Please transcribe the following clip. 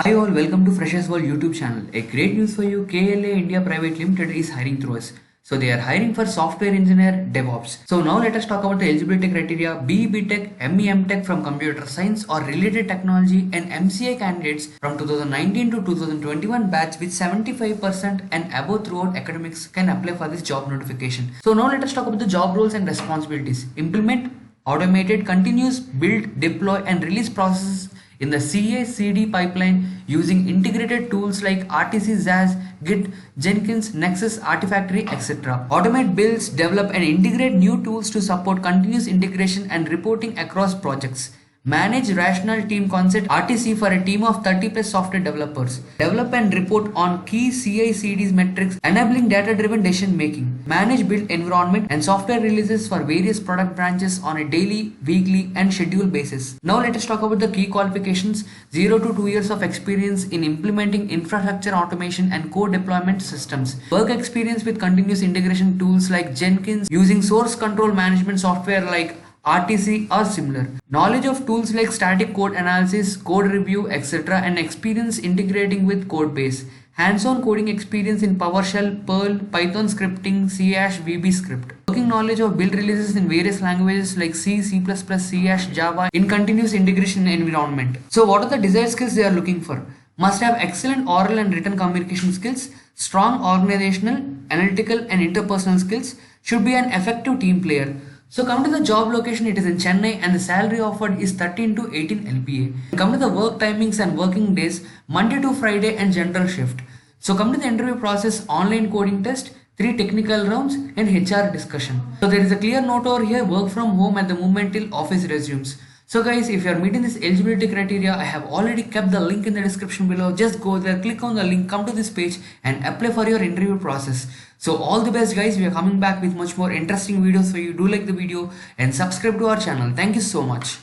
Hi all, welcome to Freshers World YouTube channel. A great news for you, KLA India Private Limited is hiring through us. So they are hiring for software engineer DevOps. So now let us talk about the eligibility criteria. BE Tech, ME Tech from computer science or related technology and MCA candidates from 2019 to 2021 batch with 75% and above throughout academics can apply for this job notification. So now let us talk about the job roles and responsibilities. Implement automated, continuous, build, deploy and release processes in the CA/CD pipeline using integrated tools like RTC, ZAS, Git, Jenkins, Nexus, Artifactory, etc. Automate builds, develop and integrate new tools to support continuous integration and reporting across projects. Manage rational team concept RTC for a team of 30 plus software developers. Develop and report on key CI/CDs metrics enabling data-driven decision making. Manage build environment and software releases for various product branches on a daily, weekly and schedule basis. Now let us talk about the key qualifications. 0 to 2 years of experience in implementing infrastructure automation and code deployment systems. Work experience with continuous integration tools like Jenkins, using source control management software like RTC or similar. Knowledge of tools like static code analysis, code review, etc. and experience integrating with codebase. Hands-on coding experience in PowerShell, Perl, Python scripting, C#VB script. Working knowledge of build releases in various languages like C, C++, C#, Java in continuous integration environment. So what are the desired skills they are looking for? Must have excellent oral and written communication skills, strong organizational, analytical and interpersonal skills, should be an effective team player. So come to the job location, it is in Chennai and the salary offered is 13 to 18 LPA. Come to the work timings and working days, Monday to Friday and general shift. So come to the interview process, online coding test, 3 technical rounds and HR discussion. So there is a clear note over here, work from home at the moment till office resumes. So guys, if you are meeting this eligibility criteria, I have already kept the link in the description below. Just go there, click on the link, come to this page and apply for your interview process. So all the best guys, we are coming back with much more interesting videos for you. Do like the video and subscribe to our channel. Thank you so much.